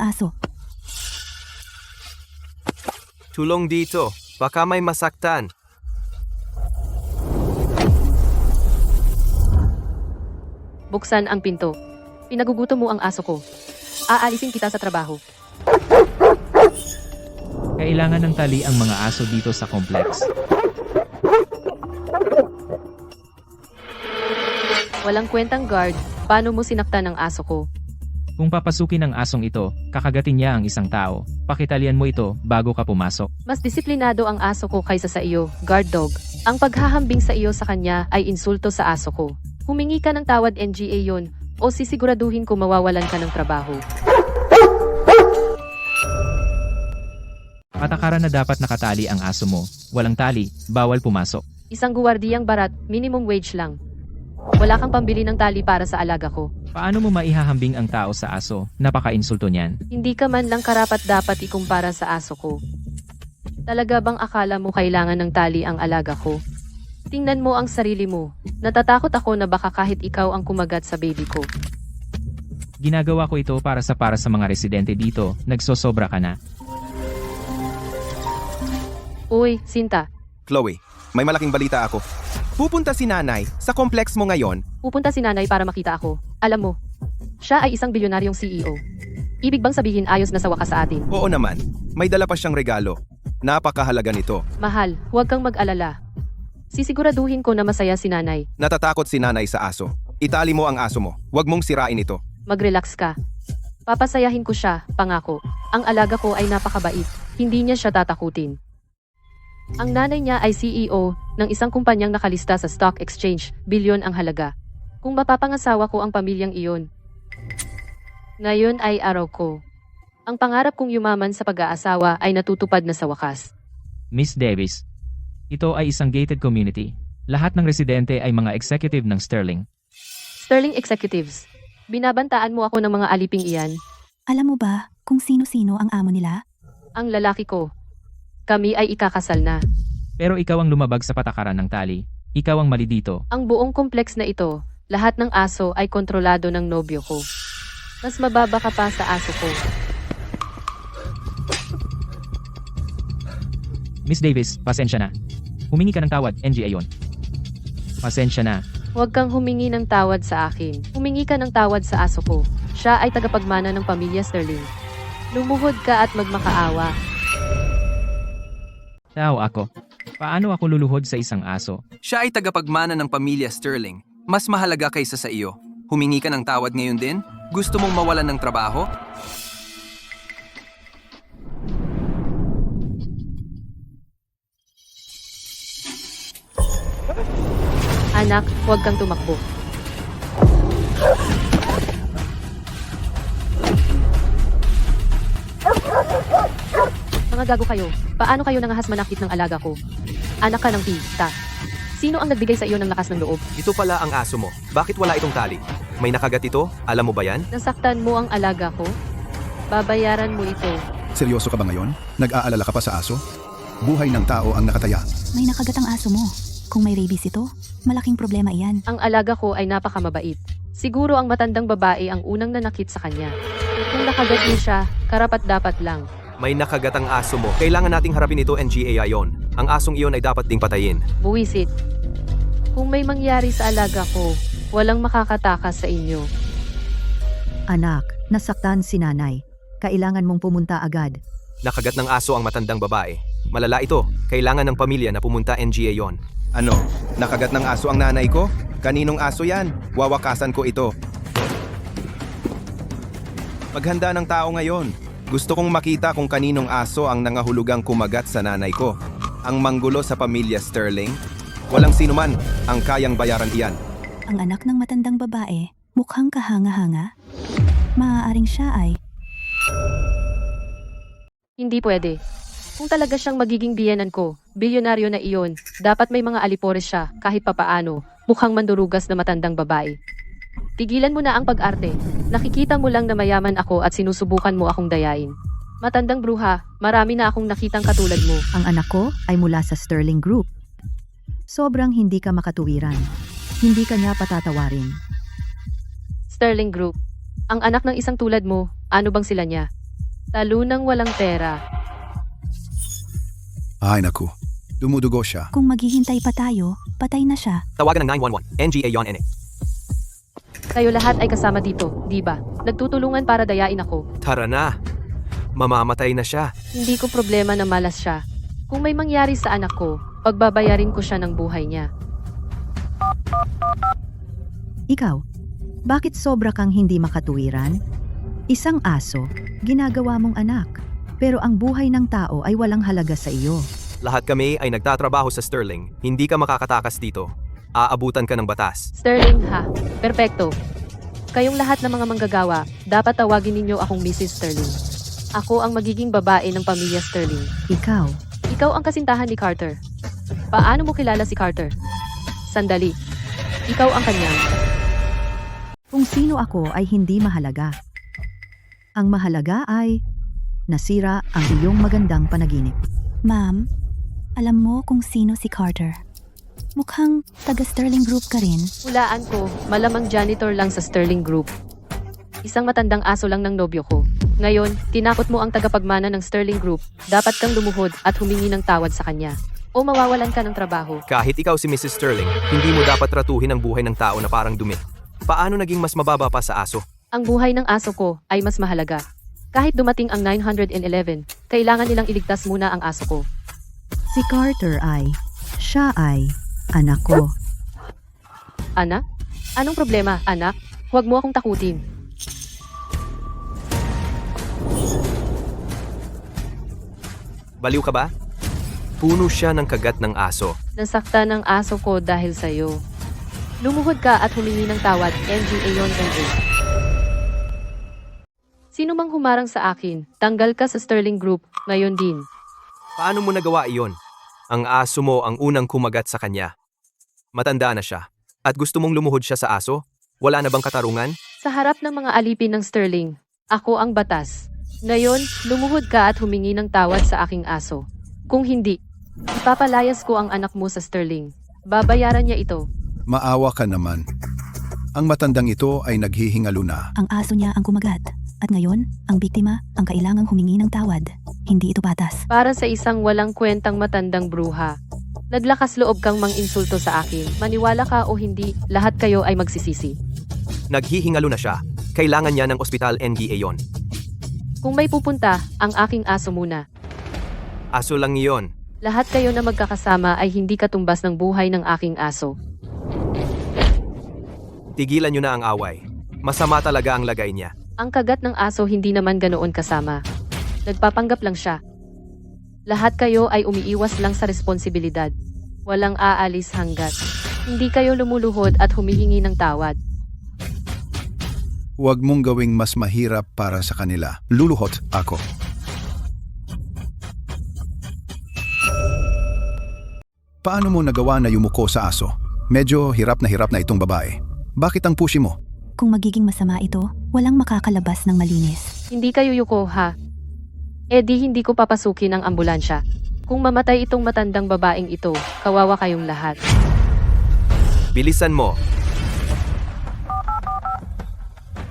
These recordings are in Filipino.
aso. Tulong dito. Baka may masaktan. Buksan ang pinto. Pinagugutom mo ang aso ko. Aalisin kita sa trabaho. Kailangan ng tali ang mga aso dito sa complex. Walang kwentang guard, paano mo sinaktan ang aso ko? Kung papasukin ang asong ito, kakagatin niya ang isang tao. Pakitalian mo ito bago ka pumasok. Mas disiplinado ang aso ko kaysa sa iyo, guard dog. Ang paghahambing sa iyo sa kanya ay insulto sa aso ko. Humingi ka ng tawad NGA yon, o sisiguraduhin ko mawawalan ka ng trabaho. Patakaran na dapat nakatali ang aso mo. Walang tali, bawal pumasok. Isang guwardiyang barat, minimum wage lang. Wala kang pambili ng tali para sa alaga ko. Paano mo maihahambing ang tao sa aso? Napaka-insulto niyan. Hindi ka man lang karapat-dapat ikumpara sa aso ko. Talaga bang akala mo kailangan ng tali ang alaga ko? Tingnan mo ang sarili mo. Natatakot ako na baka kahit ikaw ang kumagat sa baby ko. Ginagawa ko ito para sa mga residente dito. Nagsosobra ka na. Uy, Sinta. Chloe, may malaking balita ako. Pupunta si nanay sa complex mo ngayon. Pupunta si nanay para makita ako. Alam mo, siya ay isang bilyonaryong CEO. Ibig bang sabihin ayos na sa wakas sa atin? Oo naman, may dala pa siyang regalo. Napakahalaga nito. Mahal, huwag kang mag-alala. Sisiguraduhin ko na masaya si nanay. Natatakot si nanay sa aso. Itali mo ang aso mo. Huwag mong sirain ito. Mag-relax ka. Papasayahin ko siya, pangako. Ang alaga ko ay napakabait. Hindi niya siya tatakutin. Ang nanay niya ay CEO ng isang kumpanyang nakalista sa stock exchange, bilyon ang halaga. Kung mapapangasawa ko ang pamilyang iyon, ngayon ay araw ko. Ang pangarap kong yumaman sa pag-aasawa ay natutupad na sa wakas. Miss Davis, ito ay isang gated community. Lahat ng residente ay mga executive ng Sterling. Sterling Executives, binabantaan mo ako ng mga aliping iyan. Alam mo ba kung sino-sino ang amo nila? Ang lalaki ko. Kami ay ikakasal na. Pero ikaw ang lumabag sa patakaran ng tali. Ikaw ang mali dito. Ang buong kompleks na ito, lahat ng aso ay kontrolado ng nobyo ko. Mas mababa ka pa sa aso ko. Miss Davis, pasensya na. Humingi ka ng tawad, NGA yon. Pasensya na. Huwag kang humingi ng tawad sa akin. Humingi ka ng tawad sa aso ko. Siya ay tagapagmana ng pamilya Sterling. Lumuhod ka at magmakaawa. Tao ako. Paano ako luluhod sa isang aso? Siya ay tagapagmana ng pamilya Sterling. Mas mahalaga kaysa sa iyo. Humingi ka ng tawad ngayon din? Gusto mong mawalan ng trabaho? Anak, huwag kang tumakbo. Mga gago kayo. Paano kayo nangahas manakit ng alaga ko? Anak ka ng tita. Sino ang nagbigay sa iyo ng lakas ng loob? Ito pala ang aso mo. Bakit wala itong tali? May nakagat ito? Alam mo ba yan? Nasaktan mo ang alaga ko? Babayaran mo ito. Seryoso ka ba ngayon? Nag-aalala ka pa sa aso? Buhay ng tao ang nakataya. May nakagat ang aso mo. Kung may rabies ito, malaking problema iyan. Ang alaga ko ay napakamabait. Siguro ang matandang babae ang unang nanakit sa kanya. Kung nakagat niya siya, karapat-dapat lang. May nakagat ang aso mo. Kailangan nating harapin ito NGA yon. Ang asong iyon ay dapat ding patayin. Buwisit. Kung may mangyari sa alaga ko, walang makakatakas sa inyo. Anak, nasaktan si nanay. Kailangan mong pumunta agad. Nakagat ng aso ang matandang babae. Malala ito. Kailangan ng pamilya na pumunta NGA yon. Ano? Nakagat ng aso ang nanay ko? Kaninong aso yan? Wawakasan ko ito. Maghanda ng tao ngayon. Gusto kong makita kung kaninong aso ang nangahulugang kumagat sa nanay ko. Ang manggulo sa pamilya Sterling? Walang sinuman ang kayang bayaran iyan. Ang anak ng matandang babae, mukhang kahanga-hanga. Maaaring siya ay... Hindi pwede. Kung talaga siyang magiging biyenan ko, bilyonaryo na iyon, dapat may mga alipores siya, kahit papaano, mukhang mandurugas na matandang babae. Tigilan mo na ang pag-arte. Nakikita mo lang na mayaman ako at sinusubukan mo akong dayain. Matandang bruha, marami na akong nakitang katulad mo. Ang anak ko ay mula sa Sterling Group. Sobrang hindi ka makatuwiran. Hindi ka niya patatawarin. Sterling Group. Ang anak ng isang tulad mo, ano bang sila niya? Talunang walang pera. Ay naku, dumudugo siya. Kung maghihintay pa tayo, patay na siya. Tawagan ng 911. NGA yon NA. Kayo lahat ay kasama dito, di ba? Nagtutulungan para dayain ako. Tara na. Mamamatay na siya. Hindi ko problema na malas siya. Kung may mangyari sa anak ko, pagbabayarin ko siya ng buhay niya. Ikaw, bakit sobra kang hindi makatuwiran? Isang aso, ginagawa mong anak. Pero ang buhay ng tao ay walang halaga sa iyo. Lahat kami ay nagtatrabaho sa Sterling. Hindi ka makakatakas dito. Aabutan ka ng batas. Sterling ha, perpekto. Kayong lahat ng mga manggagawa, dapat tawagin ninyo akong Mrs. Sterling. Ako ang magiging babae ng pamilya Sterling. Ikaw, Ikaw ang kasintahan ni Carter. Paano mo kilala si Carter? Sandali. Ikaw ang kanyang. kung sino ako ay hindi mahalaga. Ang mahalaga ay nasira ang iyong magandang panaginip. Ma'am, alam mo kung sino si Carter. Mukhang taga-Sterling Group ka rin. Hulaan ko, malamang janitor lang sa Sterling Group. Isang matandang aso lang ng nobyo ko. Ngayon, tinakot mo ang tagapagmana ng Sterling Group. Dapat kang lumuhod at humingi ng tawad sa kanya. O mawawalan ka ng trabaho. Kahit ikaw si Mrs. Sterling, hindi mo dapat tratuhin ang buhay ng tao na parang dumi. Paano naging mas mababa pa sa aso? Ang buhay ng aso ko ay mas mahalaga. Kahit dumating ang 911, kailangan nilang iligtas muna ang aso ko. Si Carter siya ay anak ko. Anak? Anong problema, anak? Huwag mo akong takutin. Baliw ka ba? Puno siya ng kagat ng aso. Nasaktan ng aso ko dahil sa'yo. Lumuhod ka at humingi ng tawad, NGA yon NA. Sino mang humarang sa akin, tanggal ka sa Sterling Group, ngayon din. Paano mo nagawa iyon? Ang aso mo ang unang kumagat sa kanya. Matanda na siya. At gusto mong lumuhod siya sa aso? Wala na bang katarungan? Sa harap ng mga alipin ng Sterling, ako ang batas. Ngayon, lumuhod ka at humingi ng tawad sa aking aso. Kung hindi, ipapalayas ko ang anak mo sa Sterling. Babayaran niya ito. Maawa ka naman. Ang matandang ito ay naghihingalo na. Ang aso niya ang kumagat. At ngayon, ang biktima ang kailangang humingi ng tawad. Hindi ito patas. Para sa isang walang kwentang matandang bruha. Naglakas loob kang mang-insulto sa akin. Maniwala ka o hindi, lahat kayo ay magsisisi. Naghihingalo na siya. Kailangan niya ng ospital NGA yon. Kung may pupunta, ang aking aso muna. Aso lang iyon. Lahat kayo na magkakasama ay hindi katumbas ng buhay ng aking aso. Tigilan niyo na ang away. Masama talaga ang lagay niya. Ang kagat ng aso hindi naman ganoon kasama. Nagpapanggap lang siya. Lahat kayo ay umiiwas lang sa responsibilidad. Walang aalis hanggat hindi kayo lumuluhod at humihingi ng tawad. Huwag mong gawing mas mahirap para sa kanila. Luluhot ako. Paano mo nagawa na yumuko sa aso? Medyo hirap na itong babae. Bakit ang pushi mo? Kung magiging masama ito, walang makakalabas ng malinis. Hindi kayo yuko ha. Eh di hindi ko papasukin ang ambulansya. Kung mamatay itong matandang babaeng ito, kawawa kayong lahat. Bilisan mo.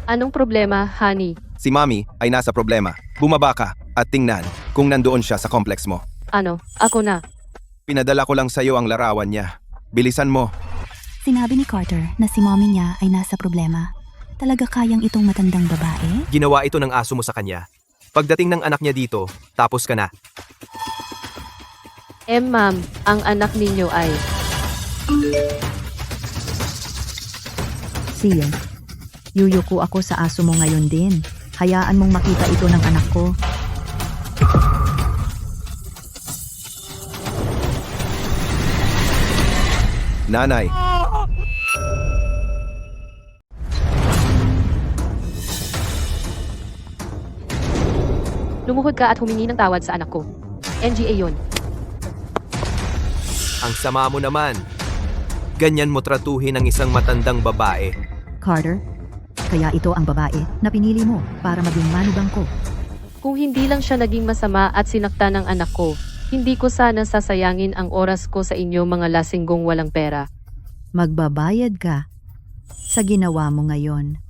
Anong problema, honey? Si Mommy ay nasa problema. Bumaba ka at tingnan kung nandoon siya sa complex mo. Ano, ako na. Pinadala ko lang sa'yo ang larawan niya. Bilisan mo. Sinabi ni Carter na si mommy niya ay nasa problema. Talaga kayang itong matandang babae? Ginawa ito ng aso mo sa kanya. Pagdating ng anak niya dito, tapos ka na. Ma'am, ang anak ninyo ay... Siya, yuyuko ako sa aso mo ngayon din. Hayaan mong makita ito ng anak ko. Nanay, Lumuhod ka at humingi ng tawad sa anak ko. NGA yon. ang sama mo naman. Ganyan mo tratuhin ang isang matandang babae. Carter, kaya ito ang babae na pinili mo para maging manugang ko. Kung hindi lang siya naging masama at sinakta ng anak ko, hindi ko sana sasayangin ang oras ko sa inyo mga lasinggong walang pera. Magbabayad ka sa ginawa mo ngayon.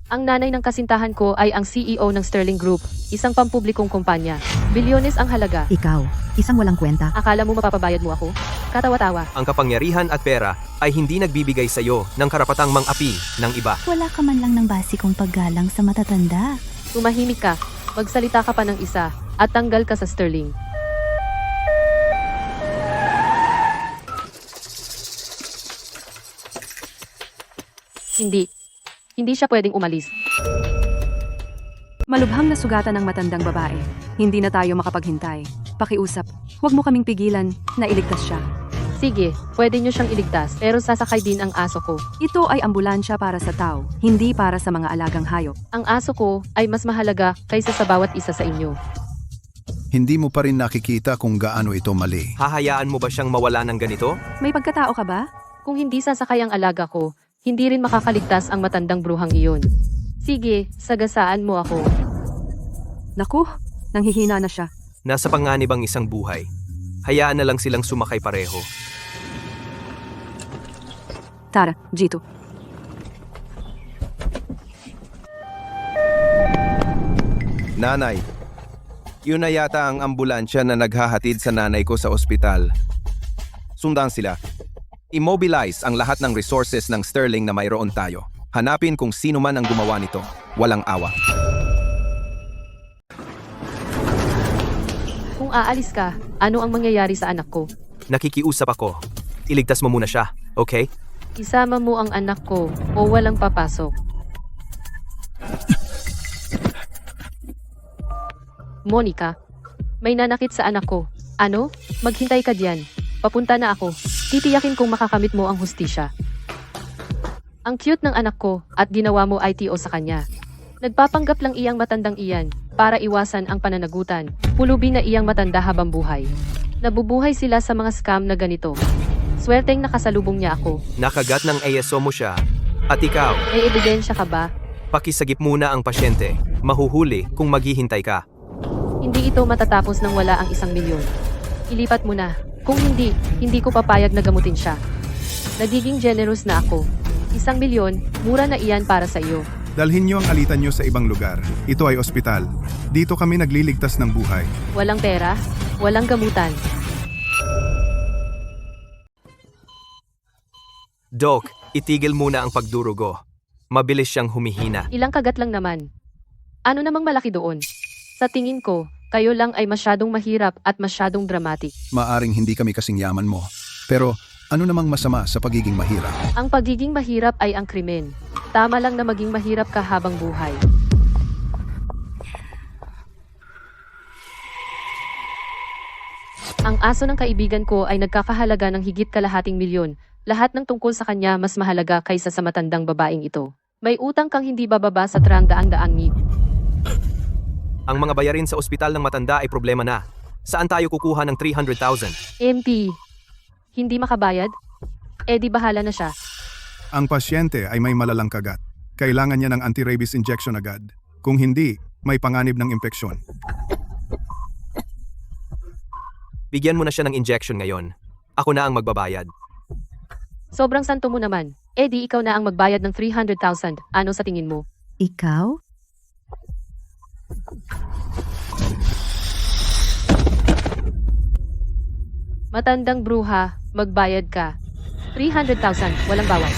Ang nanay ng kasintahan ko ay ang CEO ng Sterling Group, isang pampublikong kumpanya. Bilyones ang halaga. Ikaw, isang walang kwenta. Akala mo mapapabayad mo ako? Katawa-tawa. Ang kapangyarihan at pera ay hindi nagbibigay sa iyo ng karapatang mang-api ng iba. Wala ka man lang ng basikong paggalang sa matatanda. Tumahimik ka, magsalita ka pa ng isa, at tanggal ka sa Sterling. Hindi siya pwedeng umalis. Malubhang na sugatan ng matandang babae. Hindi na tayo makapaghintay. Pakiusap, huwag mo kaming pigilan na iligtas siya. Sige, pwede niyo siyang iligtas, pero sasakay din ang aso ko. Ito ay ambulansya para sa tao, hindi para sa mga alagang hayop. Ang aso ko ay mas mahalaga kaysa sa bawat isa sa inyo. Hindi mo pa rin nakikita kung gaano ito mali. Hahayaan mo ba siyang mawala ng ganito? May pagkatao ka ba? Kung hindi sasakay ang alaga ko, hindi rin makakaligtas ang matandang bruhang iyon. Sige, sagasaan mo ako. Naku, nanghihina na siya. Nasa panganib ang isang buhay. Hayaan na lang silang sumakay pareho. Tara, Jito. Nanay, yun na yata ang ambulansya na naghahatid sa nanay ko sa ospital. Sundan sila. Immobilize ang lahat ng resources ng Sterling na mayroon tayo. Hanapin kung sino man ang gumawa nito. Walang awa. Kung aalis ka, ano ang mangyayari sa anak ko? Nakikiusap ako. Iligtas mo muna siya, okay? Isama mo ang anak ko o walang papasok. Monica, may nanakit sa anak ko. Ano? Maghintay ka diyan. Papunta na ako. Titiyakin kong makakamit mo ang hustisya. Ang cute ng anak ko at ginawa mo ITO sa kanya. Nagpapanggap lang iyang matandang iyan para iwasan ang pananagutan. Pulubi na iyang matanda habang buhay. Nabubuhay sila sa mga scam na ganito. Swerteng nakasalubong niya ako. Nakagat ng ASO mo siya. At ikaw, May ebidensya ka ba? pakisagip muna ang pasyente. Mahuhuli kung maghihintay ka. Hindi ito matatapos ng wala ang 1 milyon. Ilipat mo na. Kung hindi ko papayag na gamutin siya. Nagiging generous na ako. 1 milyon, mura na iyan para sa iyo. Dalhin niyo ang alitan niyo sa ibang lugar. Ito ay ospital. Dito kami nagliligtas ng buhay. Walang pera, walang gamutan. Doc, itigil muna ang pagdurugo. Mabilis siyang humihina. Ilang kagat lang naman. Ano namang malaki doon? Sa tingin ko, kayo lang ay masyadong mahirap at masyadong dramatic. Maaring hindi kami kasing yaman mo. Pero ano namang masama sa pagiging mahirap? Ang pagiging mahirap ay ang krimen. Tama lang na maging mahirap ka habang buhay. Ang aso ng kaibigan ko ay nagkakahalaga ng higit kalahating milyon. Lahat ng tungkol sa kanya mas mahalaga kaysa sa matandang babaeng ito. May utang kang hindi bababa sa 300,000. Ang mga bayarin sa ospital ng matanda ay problema na. Saan tayo kukuha ng 300,000? MP, hindi makabayad? Eh di bahala na siya. Ang pasyente ay may malalang kagat. Kailangan niya ng anti-rabies injection agad. Kung hindi, may panganib ng impeksyon. Bigyan mo na siya ng injection ngayon. Ako na ang magbabayad. Sobrang santo mo naman. Eh di ikaw na ang magbayad ng 300,000. Ano sa tingin mo? Ikaw? Matandang bruha, magbayad ka. 300,000, walang bawas.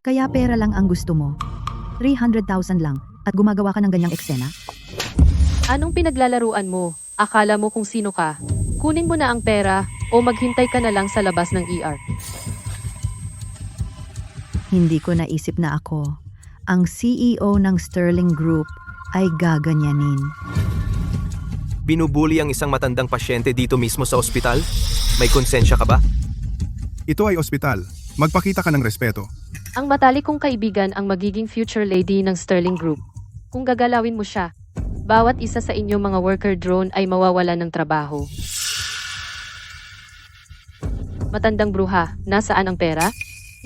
Kaya pera lang ang gusto mo. 300,000 lang at gumagawa ka ng ganyang eksena? Anong pinaglalaruan mo? Akala mo kung sino ka? Kunin mo na ang pera o maghintay ka na lang sa labas ng ER. Hindi ko naisip na ako, ang CEO ng Sterling Group ay gaganyanin. Binubuli ang isang matandang pasyente dito mismo sa ospital? May konsensya ka ba? Ito ay ospital. Magpakita ka ng respeto. Ang matalik kong kaibigan ang magiging future lady ng Sterling Group. Kung gagalawin mo siya, bawat isa sa inyong mga worker drone ay mawawala ng trabaho. Matandang bruha, nasaan ang pera?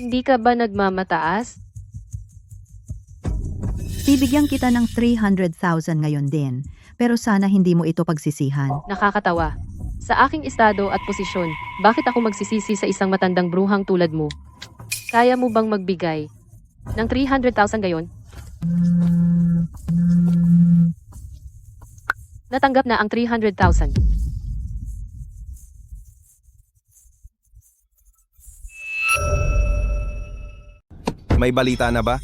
Hindi ka ba nagmamataas? Bibigyan kita ng 300,000 ngayon din, pero sana hindi mo ito pagsisihan. Nakakatawa. Sa aking estado at posisyon, bakit ako magsisisi sa isang matandang bruhang tulad mo? Kaya mo bang magbigay? Ng 300,000 gayon? Natanggap na ang 300,000. May balita na ba?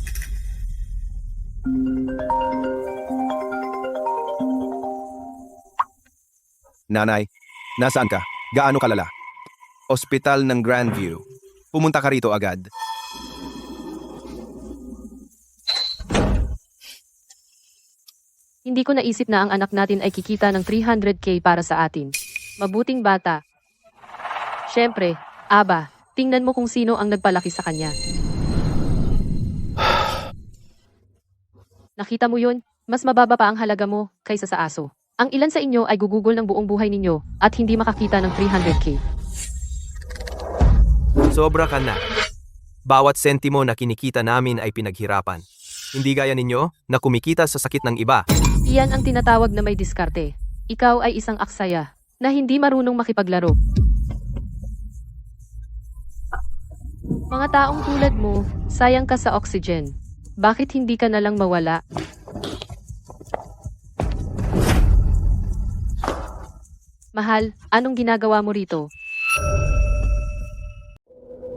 Nanay, nasaan ka? Gaano kalala? Ospital ng Grandview. Pumunta ka rito agad. Hindi ko naisip na ang anak natin ay kikita ng 300k para sa atin. Mabuting bata. Siyempre, aba, tingnan mo kung sino ang nagpalaki sa kanya. Nakita mo yun? Mas mababa pa ang halaga mo kaysa sa aso. Ang ilan sa inyo ay gugugol ng buong buhay ninyo at hindi makakita ng 300k. Sobra ka na. Bawat sentimo na kinikita namin ay pinaghirapan. Hindi gaya ninyo na kumikita sa sakit ng iba. Iyan ang tinatawag na may diskarte. Ikaw ay isang aksaya na hindi marunong makipaglaro. Mga taong tulad mo, sayang ka sa oxygen. Bakit hindi ka nalang mawala? Mahal, anong ginagawa mo rito?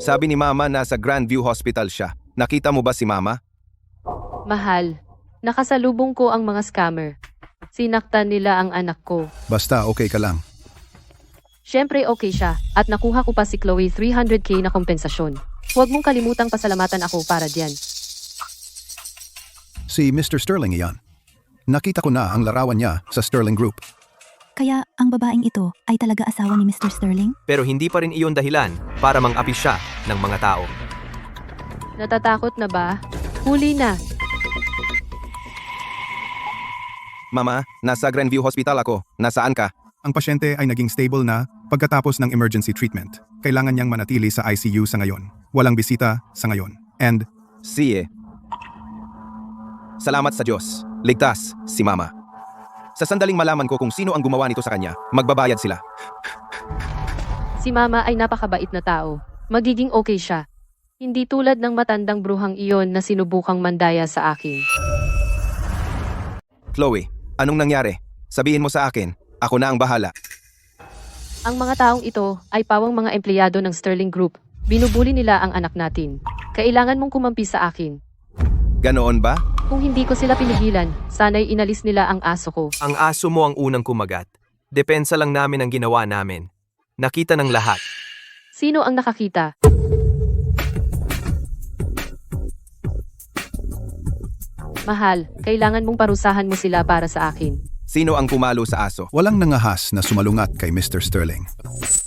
Sabi ni Mama nasa Grandview Hospital siya. Nakita mo ba si Mama? Mahal, nakasalubong ko ang mga scammer. Sinaktan nila ang anak ko. Basta okay ka lang. Siyempre okay siya, at nakuha ko pa si Chloe 300k na kompensasyon. Huwag mong kalimutang pasalamatan ako para diyan. Si Mr. Sterling iyan. Nakita ko na ang larawan niya sa Sterling Group. Kaya ang babaeng ito ay talaga asawa ni Mr. Sterling? Pero hindi pa rin iyon dahilan para mang-api siya ng mga tao. Natatakot na ba? Huli na. Mama, nasa Grandview Hospital ako. Nasaan ka? Ang pasyente ay naging stable na pagkatapos ng emergency treatment. Kailangan niyang manatili sa ICU sa ngayon. Walang bisita sa ngayon. And Siye. Salamat sa Diyos. Ligtas si Mama. Sa sandaling malaman ko kung sino ang gumawa nito sa kanya, magbabayad sila. Si Mama ay napakabait na tao. Magiging okay siya. Hindi tulad ng matandang bruhang iyon na sinubukang mandaya sa akin. Chloe, anong nangyari? Sabihin mo sa akin. Ako na ang bahala. Ang mga taong ito ay pawang mga empleyado ng Sterling Group. Binubuli nila ang anak natin. Kailangan mong kumampi sa akin. Ganoon ba? Kung hindi ko sila pinigilan, sana'y inalis nila ang aso ko. Ang aso mo ang unang kumagat. Depensa lang namin ang ginawa namin. Nakita ng lahat. Sino ang nakakita? Mahal, kailangan mong parusahan mo sila para sa akin. Sino ang pumalo sa aso? walang nangahas na sumalungat kay Mr. Sterling.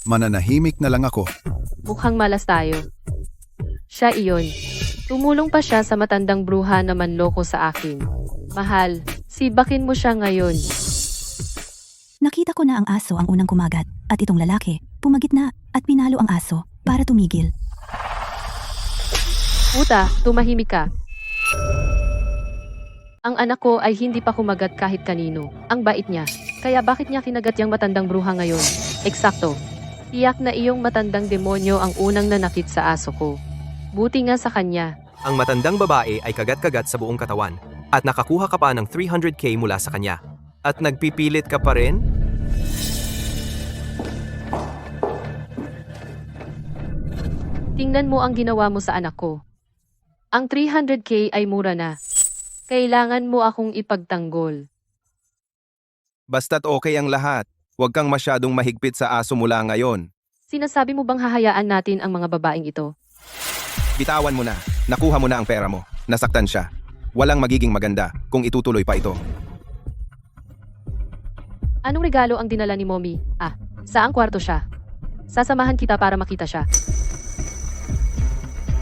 Mananahimik na lang ako. Mukhang malas tayo. Siya iyon. Tumulong pa siya sa matandang bruha na manloko sa akin. Mahal, sibakin mo siya ngayon. Nakita ko na ang aso ang unang kumagat at itong lalaki pumagit na at pinalo ang aso para tumigil. Puta, tumahimik ka. Ang anak ko ay hindi pa kumagat kahit kanino. Ang bait niya. Kaya bakit niya kinagat yung matandang bruha ngayon? Eksakto. Tiyak na iyong matandang demonyo ang unang nanakit sa aso ko. Buti nga sa kanya. Ang matandang babae ay kagat-kagat sa buong katawan at nakakuha ka pa ng 300k mula sa kanya. At nagpipilit ka pa rin? Tingnan mo ang ginawa mo sa anak ko. Ang 300k ay mura na. Kailangan mo akong ipagtanggol. Basta't okay ang lahat. Huwag kang masyadong mahigpit sa aso mula ngayon. Sinasabi mo bang hahayaan natin ang mga babaeng ito? Bitawan mo na. Nakuha mo na ang pera mo. Nasaktan siya. Walang magiging maganda kung itutuloy pa ito. Anong regalo ang dinala ni Mommy? Saang kwarto siya? Sasamahan kita para makita siya.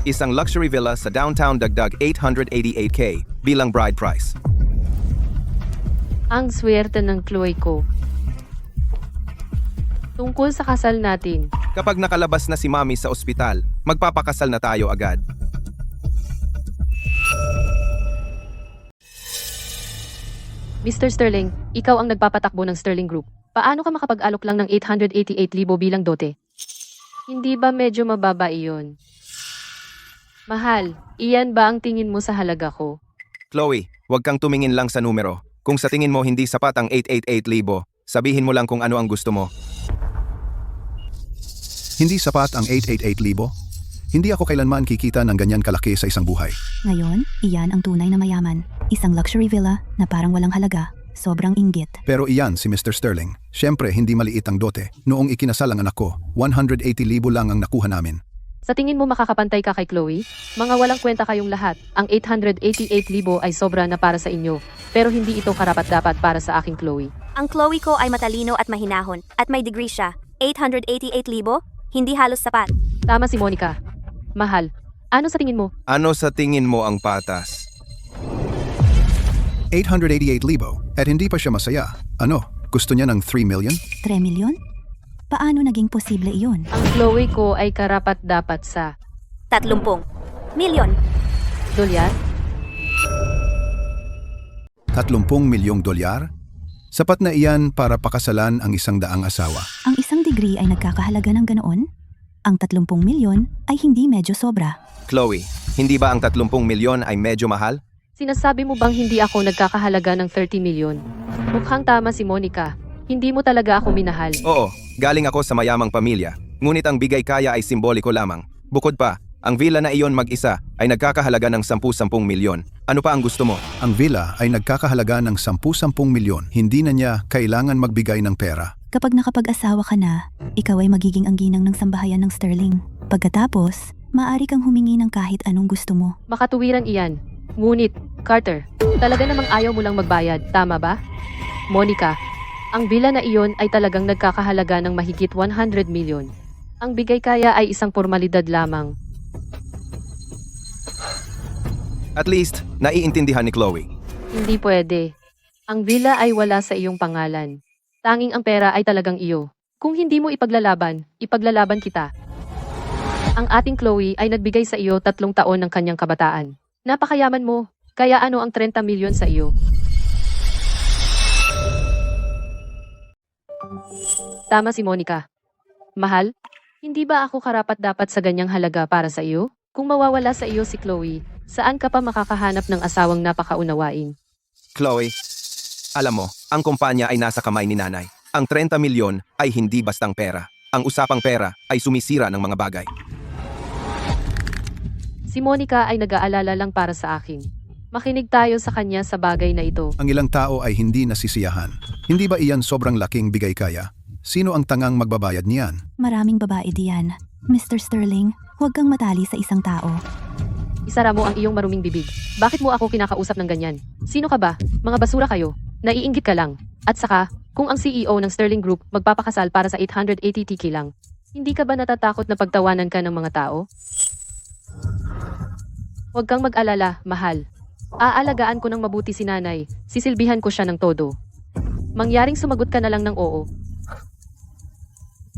Isang luxury villa sa downtown dagdag 888k bilang bride price. Ang swerte ng Chloe ko. Tungkol sa kasal natin, Kapag nakalabas na si Mami sa ospital, magpapakasal na tayo agad. Mr. Sterling, ikaw ang nagpapatakbo ng Sterling Group. Paano ka makapag-alok lang ng 888,000 bilang dote? Hindi ba medyo mababa iyon? Mahal, iyan ba ang tingin mo sa halaga ko? Chloe, huwag kang tumingin lang sa numero. Kung sa tingin mo hindi sapat ang 888,000, sabihin mo lang kung ano ang gusto mo. Hindi sapat ang 888,000? Hindi ako kailanman kikita ng ganyan kalaki sa isang buhay. Ngayon, iyan ang tunay na mayaman. Isang luxury villa na parang walang halaga. Sobrang inggit. Pero iyan si Mr. Sterling. Siyempre, hindi maliit ang dote. Noong ikinasal ang anak ko, 180,000 lang ang nakuha namin. Sa tingin mo makakapantay ka kay Chloe? Mga walang kwenta kayong lahat. Ang 888,000 ay sobra na para sa inyo. Pero hindi ito karapat-dapat para sa aking Chloe. Ang Chloe ko ay matalino at mahinahon, at may degree siya. 888,000? Hindi halos sapat. Tama si Monica. Mahal, ano sa tingin mo? Ano sa tingin mo ang patas? 888,000 at hindi pa siya masaya. Ano, gusto niya ng 3 million? 3 milyon? Paano naging posible iyon? Ang Chloe ko ay karapat-dapat sa 30 milyon. dolyar? 30 milyong dolyar? Sapat na iyan para pakasalan ang 100 asawa. Ang isang degree ay nagkakahalaga ng ganoon? Ang 30 milyon ay hindi medyo sobra. Chloe, hindi ba ang 30 milyon ay medyo mahal? Sinasabi mo bang hindi ako nagkakahalaga ng 30 milyon? Mukhang tama si Monica. Hindi mo talaga ako minahal. Oo, galing ako sa mayamang pamilya. Ngunit ang bigay kaya ay simboliko lamang. Bukod pa, ang villa na iyon mag-isa ay nagkakahalaga ng 10-10 milyon. Ano pa ang gusto mo? Ang villa ay nagkakahalaga ng 10-10 milyon. Hindi na niya kailangan magbigay ng pera. Kapag nakapag-asawa ka na, ikaw ay magiging ang ginang ng sambahayan ng Sterling. Pagkatapos, maaari kang humingi ng kahit anong gusto mo. Makatuwiran iyan. Ngunit, Carter, talaga namang ayaw mo lang magbayad, tama ba? Monica, ang villa na iyon ay talagang nagkakahalaga ng mahigit 100 milyon. Ang bigay kaya ay isang formalidad lamang. At least, naiintindihan ni Chloe. Hindi pwede. Ang villa ay wala sa iyong pangalan. Tanging ang pera ay talagang iyo. Kung hindi mo ipaglalaban kita. Ang ating Chloe ay nagbigay sa iyo 3 taon ng kanyang kabataan. Napakayaman mo, kaya ano ang 30 milyon sa iyo? Tama si Monica. Mahal, hindi ba ako karapat-dapat sa ganyang halaga para sa iyo? Kung mawawala sa iyo si Chloe, saan ka pa makakahanap ng asawang napakaunawain? Chloe, alam mo, ang kumpanya ay nasa kamay ni nanay. Ang 30 milyon ay hindi bastang pera. Ang usapang pera ay sumisira ng mga bagay. Si Monica ay nag-aalala lang para sa akin. Makinig tayo sa kanya sa bagay na ito. Ang ilang tao ay hindi nasisiyahan. Hindi ba iyan sobrang laking bigay kaya? Sino ang tangang magbabayad niyan? Maraming babae diyan. Mr. Sterling, huwag kang matali sa isang tao. Isara mo ang iyong maruming bibig. Bakit mo ako kinakausap ng ganyan? Sino ka ba? Mga basura kayo. Naiinggit ka lang. At saka, kung ang CEO ng Sterling Group magpapakasal para sa 880k lang, hindi ka ba natatakot na pagtawanan ka ng mga tao? Huwag kang mag-alala, mahal. Aalagaan ko ng mabuti si nanay. Sisilbihan ko siya ng todo. Mangyaring sumagot ka na lang ng oo.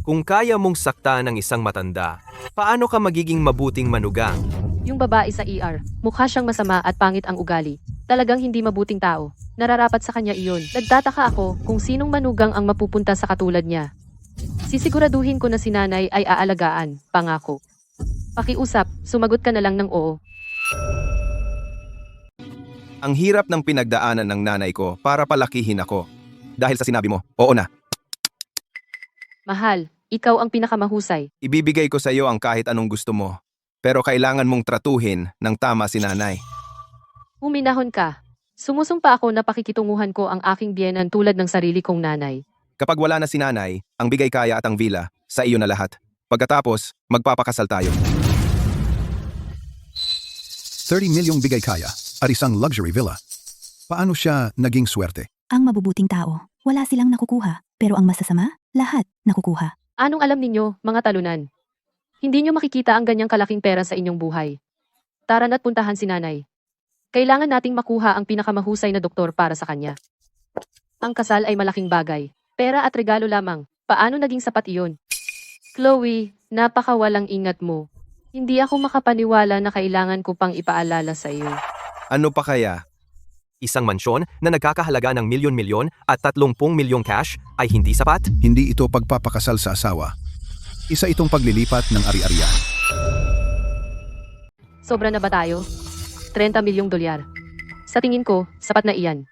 Kung kaya mong sakta ng isang matanda, paano ka magiging mabuting manugang? Yung babae sa ER, mukha siyang masama at pangit ang ugali. Talagang hindi mabuting tao. Nararapat sa kanya iyon. Nagtataka ako kung sinong manugang ang mapupunta sa katulad niya. Sisiguraduhin ko na si nanay ay aalagaan, pangako. Pakiusap, sumagot ka na lang ng oo. Ang hirap ng pinagdaanan ng nanay ko para palakihin ako. Dahil sa sinabi mo, oo na. Mahal, ikaw ang pinakamahusay. Ibibigay ko sa iyo ang kahit anong gusto mo. Pero kailangan mong tratuhin ng tama si nanay. Huminahon ka. Sumusumpa ako na pakikitunguhan ko ang aking biyenan tulad ng sarili kong nanay. Kapag wala na si nanay, ang bigay kaya at ang villa, sa iyo na lahat. Pagkatapos, magpapakasal tayo. 30 milyong bigay kaya at isang luxury villa. Paano siya naging swerte? Ang mabubuting tao, wala silang nakukuha. Pero ang masasama, lahat nakukuha. Anong alam ninyo, mga talunan? Hindi nyo makikita ang ganyang kalaking pera sa inyong buhay. Tara na't puntahan si nanay. Kailangan nating makuha ang pinakamahusay na doktor para sa kanya. Ang kasal ay malaking bagay. Pera at regalo lamang. Paano naging sapat iyon? Chloe, napakawalang ingat mo. Hindi ako makapaniwala na kailangan ko pang ipaalala sa iyo. Ano pa kaya? Isang mansyon na nagkakahalaga ng milyon-milyon at 30 milyong cash ay hindi sapat? Hindi ito pagpapakasal sa asawa. Isa itong paglilipat ng ari-arian. Sobra na ba tayo? 30 milyong dolyar. Sa tingin ko, sapat na iyan.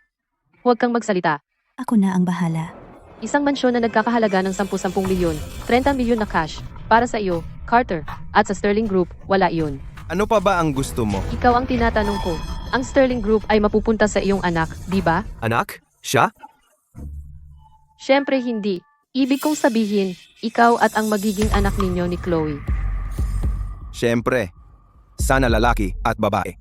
Huwag kang magsalita. Ako na ang bahala. Isang mansyon na nagkakahalaga ng 10 milyon, 30 milyon na cash. Para sa iyo, Carter. At sa Sterling Group, wala iyon. Ano pa ba ang gusto mo? Ikaw ang tinatanong ko. Ang Sterling Group ay mapupunta sa iyong anak, di ba? Anak? Siya? Siyempre hindi. Ibig kong sabihin, ikaw at ang magiging anak ninyo ni Chloe. Siyempre. Sana lalaki at babae.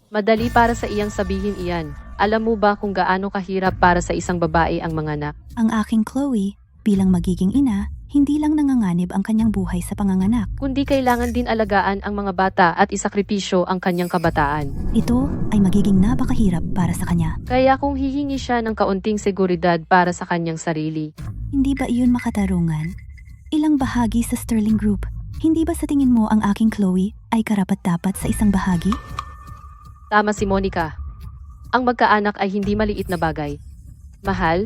Madali para sa iyang sabihin iyan. Alam mo ba kung gaano kahirap para sa isang babae ang manganak? Ang aking Chloe, bilang magiging ina, hindi lang nanganganib ang kanyang buhay sa panganganak. Kundi kailangan din alagaan ang mga bata at isakripisyo ang kanyang kabataan. Ito ay magiging napakahirap para sa kanya. Kaya kung hihingi siya ng kaunting seguridad para sa kanyang sarili, Hindi ba iyon makatarungan? Ilang bahagi sa Sterling Group. Hindi ba sa tingin mo ang aking Chloe ay karapat-dapat sa isang bahagi? tama si Monica. Ang magkaanak ay hindi maliit na bagay. Mahal,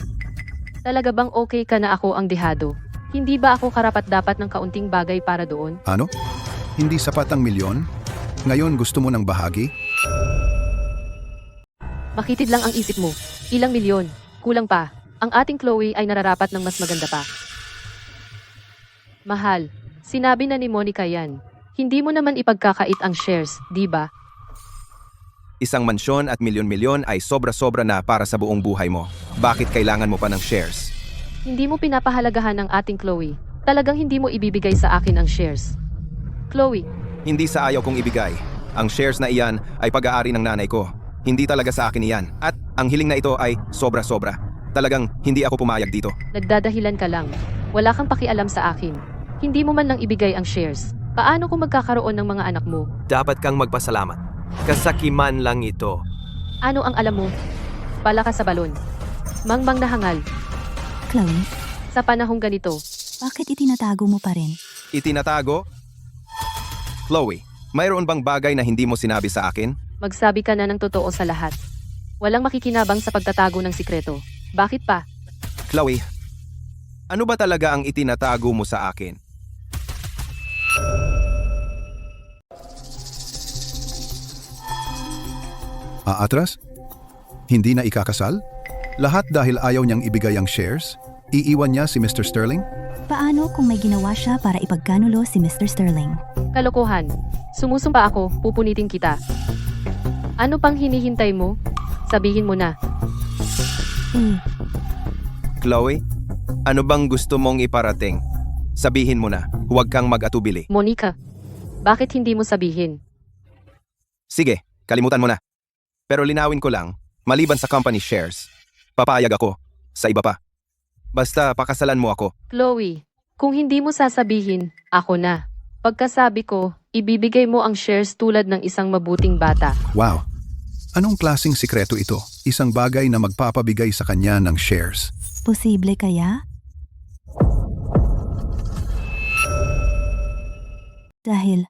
talaga bang okay ka na ako ang dehado? Hindi ba ako karapat-dapat ng kaunting bagay para doon? Ano? Hindi sapat ang milyon? Ngayon gusto mo ng bahagi? Makitid lang ang isip mo. Ilang milyon? Kulang pa. Ang ating Chloe ay nararapat ng mas maganda pa. Mahal, sinabi na ni Monica yan. Hindi mo naman ipagkakait ang shares, di ba? Isang mansyon at milyon-milyon ay sobra-sobra na para sa buong buhay mo. Bakit kailangan mo pa ng shares? Hindi mo pinapahalagahan ang ating Chloe. Talagang hindi mo ibibigay sa akin ang shares. Chloe, Hindi sa ayaw kong ibigay. Ang shares na iyan ay pag-aari ng nanay ko. Hindi talaga sa akin iyan. At ang hiling na ito ay sobra-sobra. Talagang hindi ako pumayag dito. nagdadahilan ka lang. Wala kang pakialam sa akin. Hindi mo man lang ibigay ang shares. Paano kung magkakaroon ng mga anak mo? Dapat kang magpasalamat. Kasakiman lang ito. Ano ang alam mo? Pala ka sa balon. Mangmang na hangal. Chloe, Sa panahong ganito, bakit itinatago mo pa rin? Itinatago? Chloe, mayroon bang bagay na hindi mo sinabi sa akin? magsabi ka na ng totoo sa lahat. Walang makikinabang sa pagtatago ng sikreto. Bakit pa? Chloe, ano ba talaga ang itinatago mo sa akin? Aatras? Hindi na ikakasal? Lahat dahil ayaw niyang ibigay ang shares? Iiwan niya si Mr. Sterling? Paano kung may ginawa siya para ipagkanulo si Mr. Sterling? Kalokohan. Sumusumpa ako, pupunitin kita. Ano pang hinihintay mo? Sabihin mo na. Chloe, ano bang gusto mong iparating? Sabihin mo na, huwag kang mag-atubili. Monica, bakit hindi mo sabihin? Sige, kalimutan mo na. Pero linawin ko lang, maliban sa company shares, papayag ako sa iba pa. Basta pakasalan mo ako. Chloe, kung hindi mo sasabihin, ako na. Pagkasabi ko, ibibigay mo ang shares tulad ng isang mabuting bata. Wow! Anong klaseng sikreto ito? Isang bagay na magpapabigay sa kanya ng shares. Posible kaya? Dahil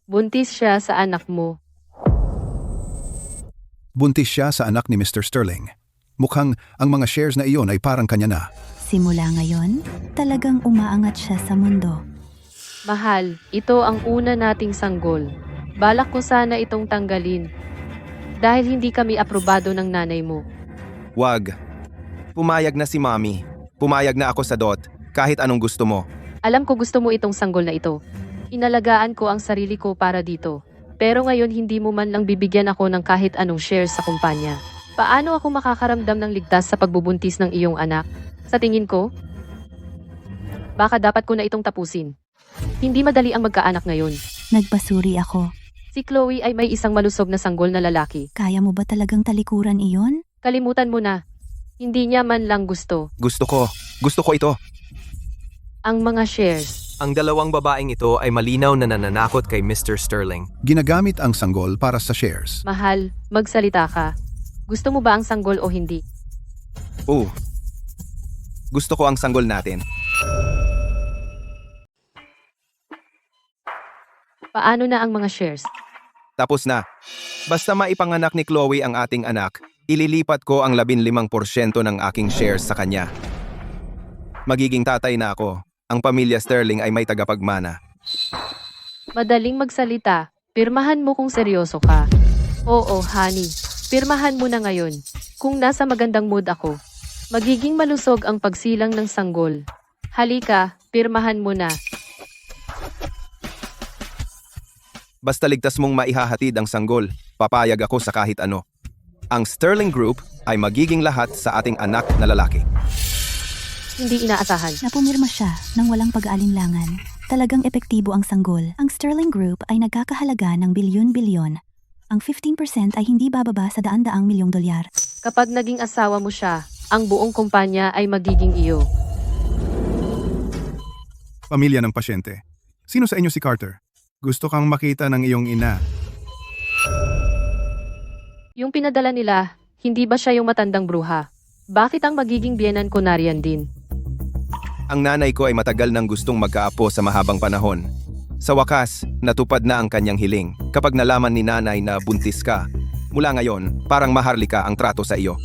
Buntis siya sa anak mo. Buntis siya sa anak ni Mr. Sterling. Mukhang ang mga shares na iyon ay parang kanya na. simula ngayon, talagang umaangat siya sa mundo. Mahal, ito ang una nating sanggol. Balak ko sana itong tanggalin. Dahil hindi kami aprobado ng nanay mo. Wag. Pumayag na si Mommy. Pumayag na ako sa DOT, kahit anong gusto mo. Alam ko gusto mo itong sanggol na ito. Inalagaan ko ang sarili ko para dito. Pero ngayon hindi mo man lang bibigyan ako ng kahit anong shares sa kumpanya. Paano ako makakaramdam ng ligtas sa pagbubuntis ng iyong anak? Sa tingin ko, baka dapat ko na itong tapusin. Hindi madali ang magkaanak ngayon. Nagpasuri ako. Si Chloe ay may isang malusog na sanggol na lalaki. Kaya mo ba talagang talikuran iyon? Kalimutan mo na. Hindi niya man lang gusto. Gusto ko ito. Ang mga shares. Ang dalawang babaeng ito ay malinaw na nananakot kay Mr. Sterling. Ginagamit ang sanggol para sa shares. Mahal, magsalita ka. Gusto mo ba ang sanggol o hindi? Gusto ko ang sanggol natin. Paano na ang mga shares? Tapos na. Basta maipanganak ni Chloe ang ating anak, ililipat ko ang 15% ng aking shares sa kanya. Magiging tatay na ako. Ang pamilya Sterling ay may tagapagmana. Madaling magsalita, Pirmahan mo kung seryoso ka. Oo, honey. Pirmahan mo na ngayon. Kung nasa magandang mood ako, magiging malusog ang pagsilang ng sanggol. Halika, pirmahan mo na. Basta ligtas mong maihahatid ang sanggol, papayag ako sa kahit ano. Ang Sterling Group ay magiging lahat sa ating anak na lalaki. Hindi inaasahan. Napumirma siya ng walang pag-aalinlangan. Talagang epektibo ang sanggol. Ang Sterling Group ay nagkakahalaga ng bilyon-bilyon. Ang 15% ay hindi bababa sa daan-daang milyong dolyar. Kapag naging asawa mo siya, ang buong kumpanya ay magiging iyo. Pamilya ng pasyente. Sino sa inyo si Carter? Gusto kang makita ng iyong ina. Yung pinadala nila, hindi ba siya yung matandang bruha? Bakit ang magiging biyenan ko nariyan din? Ang nanay ko ay matagal nang gustong magkaapo sa mahabang panahon. Sa wakas, natupad na ang kanyang hiling kapag nalaman ni nanay na buntis ka. Mula ngayon, parang maharlika ang trato sa iyo.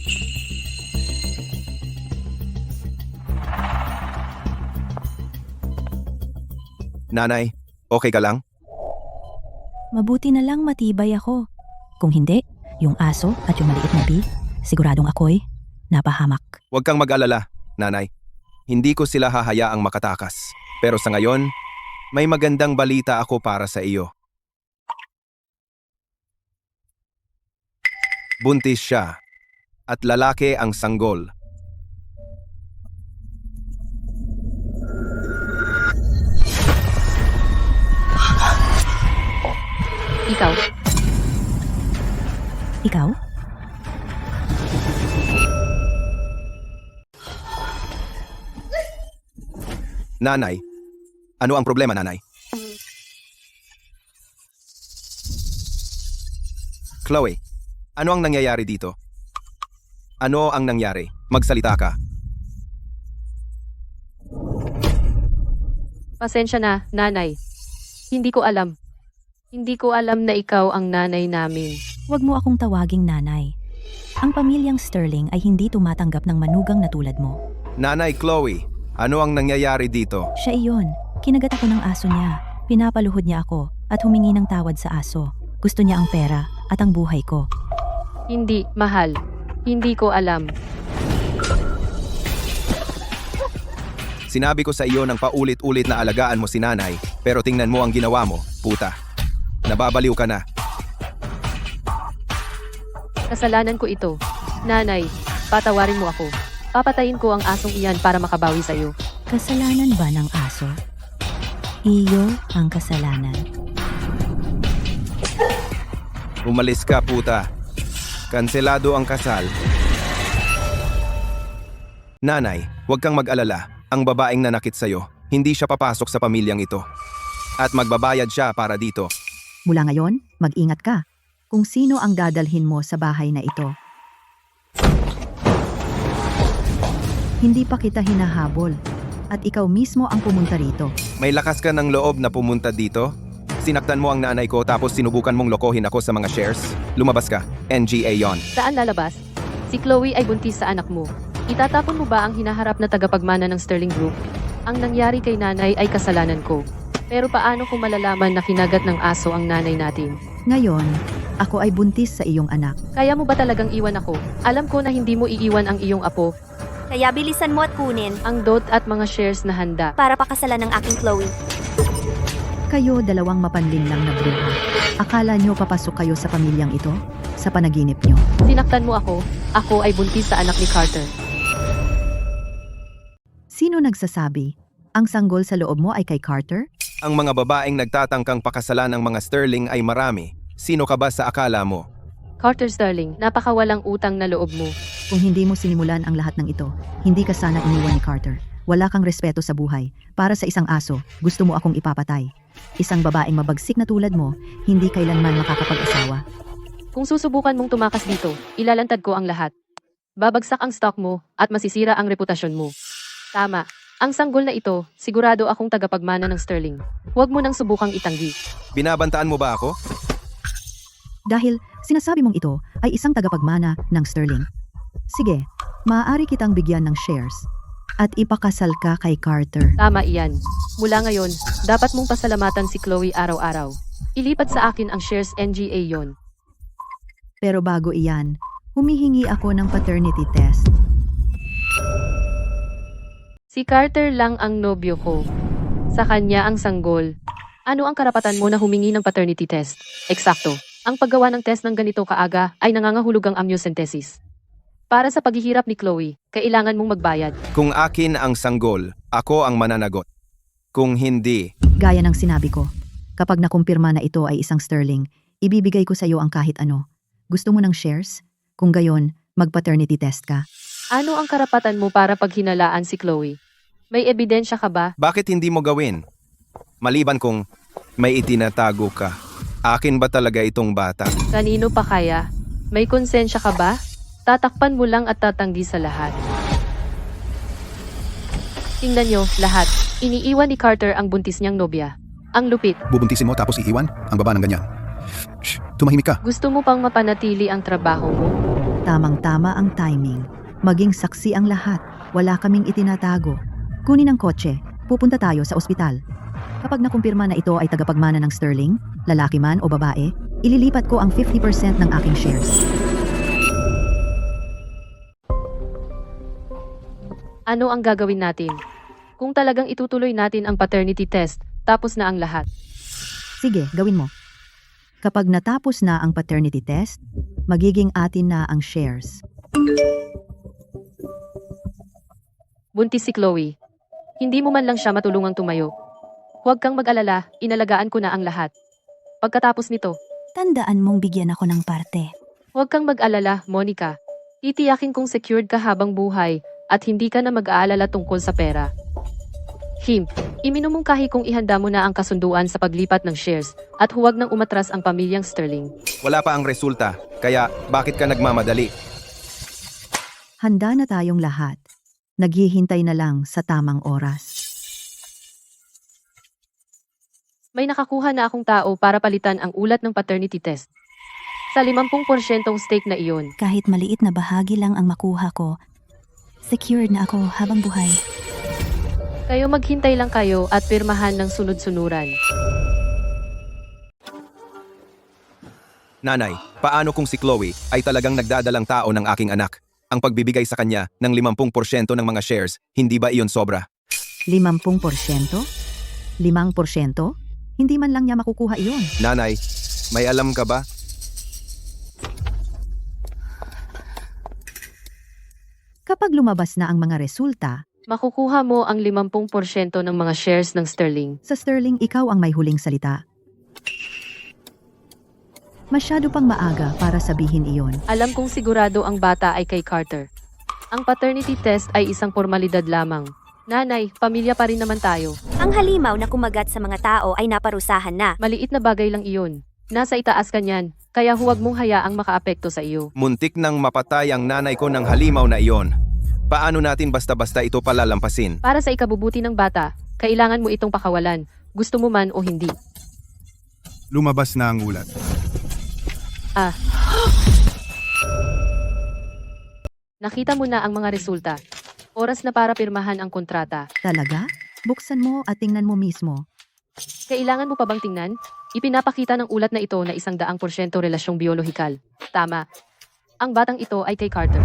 Nanay, okay ka lang? Mabuti na lang matibay ako. Kung hindi, yung aso at yung maliit na bee, siguradong ako'y napahamak. Huwag kang mag-alala, nanay. Hindi ko sila hahayaang makatakas. Pero sa ngayon, may magandang balita ako para sa iyo. Buntis siya. At lalaki ang sanggol. Ikaw, Ikaw? Nanay, ano ang problema, nanay? Chloe, ano ang nangyayari dito? Ano ang nangyari? Magsalita ka. pasensya na, nanay. Hindi ko alam. Hindi ko alam na ikaw ang nanay namin. Huwag mo akong tawaging nanay. Ang pamilyang Sterling ay hindi tumatanggap ng manugang na tulad mo. Nanay Chloe, ano ang nangyayari dito? Siya iyon. Kinagat ako ng aso niya. Pinapaluhod niya ako at humingi ng tawad sa aso. Gusto niya ang pera at ang buhay ko. Hindi, mahal. Hindi ko alam. Sinabi ko sa iyo ng paulit-ulit na alagaan mo si nanay, pero tingnan mo ang ginawa mo, puta. Nababaliw ka na. Kasalanan ko ito. Nanay, patawarin mo ako. Papatayin ko ang asong iyan para makabawi sa iyo. Kasalanan ba ng aso? Iyo ang kasalanan. Umalis ka, puta. Kanselado ang kasal. Nanay, huwag kang mag-alala. Ang babaeng nanakit sa'yo, hindi siya papasok sa pamilyang ito. At magbabayad siya para dito. Mula ngayon, mag-ingat ka kung sino ang dadalhin mo sa bahay na ito. Hindi pa kita hinahabol at ikaw mismo ang pumunta rito. May lakas ka ng loob na pumunta dito? Sinaktan mo ang nanay ko tapos sinubukan mong lokohin ako sa mga shares? Lumabas ka. NGA yon. Saan lalabas? Si Chloe ay buntis sa anak mo. Itatapon mo ba ang hinaharap na tagapagmana ng Sterling Group? Ang nangyari kay nanay ay kasalanan ko. Pero paano kung malalaman na kinagat ng aso ang nanay natin? Ngayon, ako ay buntis sa iyong anak. Kaya mo ba talagang iwan ako? Alam ko na hindi mo iiwan ang iyong apo, Kaya bilisan mo at kunin ang dot at mga shares na handa. para pakasalan ng aking Chloe. Kayo dalawang mapanlinlang na bruha. Akala nyo papasok kayo sa pamilyang ito? Sa panaginip nyo? Sinaktan mo ako. Ako ay buntis sa anak ni Carter. Sino nagsasabi? Ang sanggol sa loob mo ay kay Carter? Ang mga babaeng nagtatangkang pakasalan ng mga Sterling ay marami. Sino ka ba sa akala mo? Carter Sterling, napakawalang utang na loob mo. Kung hindi mo sinimulan ang lahat ng ito, hindi ka sana iniwan ni Carter. Wala kang respeto sa buhay. Para sa isang aso, gusto mo akong ipapatay. Isang babaeng mabagsik na tulad mo, hindi kailanman makakapag-asawa. Kung susubukan mong tumakas dito, ilalantad ko ang lahat. Babagsak ang stock mo at masisira ang reputasyon mo. Tama. Ang sanggol na ito, sigurado akong tagapagmana ng Sterling. Huwag mo nang subukang itanggi. Binabantaan mo ba ako? Dahil sinasabi mong ito ay isang tagapagmana ng Sterling. Sige, maaari kitang bigyan ng shares at ipakasal ka kay Carter. Tama iyan. Mula ngayon, dapat mong pasalamatan si Chloe araw-araw. Ilipat sa akin ang shares NGA yon. Pero bago iyan, humihingi ako ng paternity test. Si Carter lang ang nobyo ko. Sa kanya ang sanggol. Ano ang karapatan mo na humingi ng paternity test? Eksakto. Ang paggawa ng test ng ganito kaaga ay nangangahulugang amniocentesis. Para sa paghihirap ni Chloe, kailangan mong magbayad. Kung akin ang sanggol, ako ang mananagot. Kung hindi, Gaya ng sinabi ko, kapag nakumpirma na ito ay isang sterling, ibibigay ko sa iyo ang kahit ano. Gusto mo ng shares? Kung gayon, mag-paternity test ka. Ano ang karapatan mo para paghinalaan si Chloe? May ebidensya ka ba? bakit hindi mo gawin? Maliban kung may itinatago ka. Akin ba talaga itong bata? Kanino pa kaya? May konsensya ka ba? Tatakpan mo lang at tatanggi sa lahat. Tingnan nyo, lahat. Iniiwan ni Carter ang buntis niyang nobya. Ang lupit. Bubuntisin mo tapos iiwan ang baba ng ganyan. Shh, tumahimik ka. Gusto mo pang mapanatili ang trabaho mo? Tamang-tama ang timing. Maging saksi ang lahat. Wala kaming itinatago. Kunin ang kotse. Pupunta tayo sa ospital. Kapag nakumpirma na ito ay tagapagmana ng sterling, lalaki man o babae, ililipat ko ang 50% ng aking shares. Ano ang gagawin natin? Kung talagang itutuloy natin ang paternity test, tapos na ang lahat. Sige, gawin mo. Kapag natapos na ang paternity test, magiging atin na ang shares. Buntis si Chloe. Hindi mo man lang siya matulungang tumayo. Huwag kang mag-alala, inalagaan ko na ang lahat. Pagkatapos nito, Tandaan mong bigyan ako ng parte. huwag kang mag-alala, Monica. Titiyakin kong secured ka habang buhay at hindi ka na mag-aalala tungkol sa pera. Iminumungkahi kong ihanda mo na ang kasunduan sa paglipat ng shares at huwag nang umatras ang pamilyang Sterling. Wala pa ang resulta, kaya bakit ka nagmamadali? Handa na tayong lahat. Naghihintay na lang sa tamang oras. May nakakuha na akong tao para palitan ang ulat ng paternity test. Sa 50% stake na iyon, Kahit maliit na bahagi lang ang makuha ko, secured na ako habang buhay. kayo maghintay lang kayo at pirmahan ng sunod-sunuran. Nanay, paano kung si Chloe ay talagang nagdadalang tao ng aking anak? Ang pagbibigay sa kanya ng 50% ng mga shares, hindi ba iyon sobra? 50%? 5%? Hindi man lang niya makukuha iyon. Nanay, may alam ka ba? Kapag lumabas na ang mga resulta, Makukuha mo ang 50% ng mga shares ng Sterling. sa sterling ikaw ang may huling salita. Masyado pang maaga para sabihin iyon. Alam kong sigurado ang bata ay kay Carter. Ang paternity test ay isang formalidad lamang. Nanay, pamilya pa rin naman tayo. Ang halimaw na kumagat sa mga tao ay naparusahan na. Maliit na bagay lang iyon. Nasa itaas ka niyan, kaya huwag mong hayaang makaapekto sa iyo. Muntik nang mapatay ang nanay ko ng halimaw na iyon. Paano natin basta-basta ito palalampasin? Para sa ikabubuti ng bata, kailangan mo itong pakawalan, gusto mo man o hindi. Lumabas na ang ulat. Nakita mo na ang mga resulta. Oras na para pirmahan ang kontrata. Talaga? Buksan mo at tingnan mo mismo. Kailangan mo pa bang tingnan? Ipinapakita ng ulat na ito na 100% relasyong biolohikal. Tama. Ang batang ito ay kay Carter.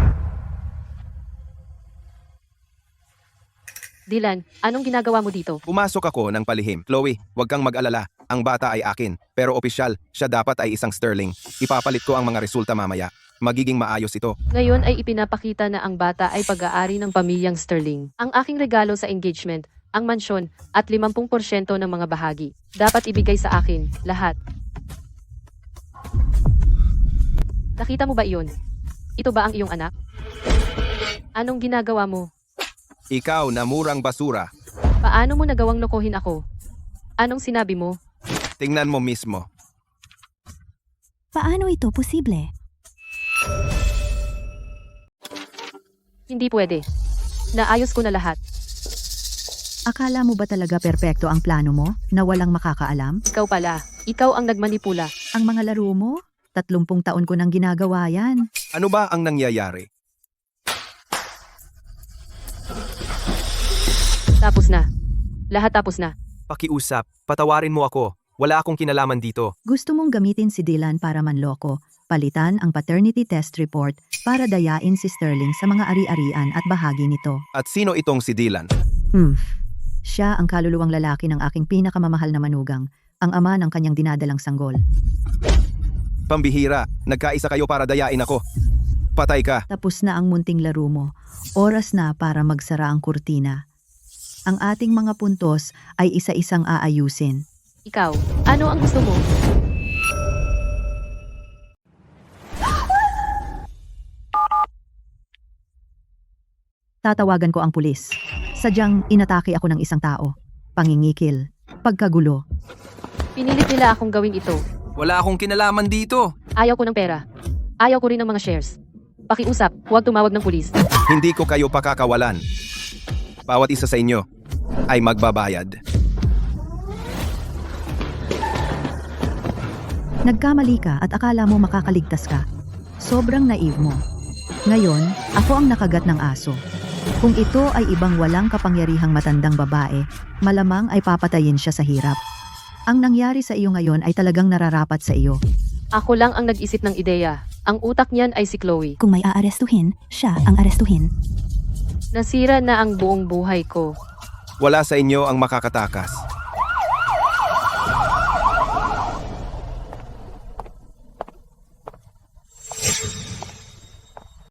Dylan, anong ginagawa mo dito? Pumasok ako ng palihim. Chloe, huwag kang mag-alala. Ang bata ay akin. Pero opisyal, siya dapat ay isang sterling. Ipapalit ko ang mga resulta mamaya. Magiging maayos ito. Ngayon ay ipinapakita na ang bata ay pag-aari ng pamilyang Sterling. Ang aking regalo sa engagement, ang mansyon, at 50% ng mga bahagi. Dapat ibigay sa akin, lahat. Nakita mo ba iyon? Ito ba ang iyong anak? Anong ginagawa mo? Ikaw na murang basura. Paano mo nagawang lokohin ako? Anong sinabi mo? Tingnan mo mismo. Paano ito posible? Hindi pwede. Naayos ko na lahat. Akala mo ba talaga perpekto ang plano mo na walang makakaalam? Ikaw pala. Ikaw ang nagmanipula. Ang mga laro mo? 30 taon ko nang ginagawa yan. Ano ba ang nangyayari? Tapos na. Lahat tapos na. Pakiusap, patawarin mo ako. Wala akong kinalaman dito. Gusto mong gamitin si Dylan para manloko, palitan ang paternity test report para dayain si Sterling sa mga ari-arian at bahagi nito. At sino itong si Dylan? Siya ang kaluluwang lalaki ng aking pinakamamahal na manugang, ang ama ng kanyang dinadalang sanggol. Pambihira, nagkaisa kayo para dayain ako. Patay ka. Tapos na ang munting laro mo. Oras na para magsara ang kurtina. Ang ating mga puntos ay isa-isang aayusin. Ikaw, ano ang gusto mo? Tatawagan ko ang pulis. Sadyang inatake ako ng isang tao. Pangingikil. Pagkagulo. Pinilit nila akong gawin ito. Wala akong kinalaman dito. Ayaw ko ng pera. Ayaw ko rin ng mga shares. Pakiusap, huwag tumawag ng pulis. Hindi ko kayo pakakawalan. Bawat isa sa inyo ay magbabayad. Nagkamali ka at akala mo makakaligtas ka. Sobrang naive mo. Ngayon, ako ang nakagat ng aso. Kung ito ay ibang walang kapangyarihang matandang babae, malamang ay papatayin siya sa hirap. Ang nangyari sa iyo ngayon ay talagang nararapat sa iyo. Ako lang ang nag-isip ng ideya. Ang utak niyan ay si Chloe. Kung may aarestuhin, siya ang arestuhin. Nasira na ang buong buhay ko. Wala sa inyo ang makakatakas.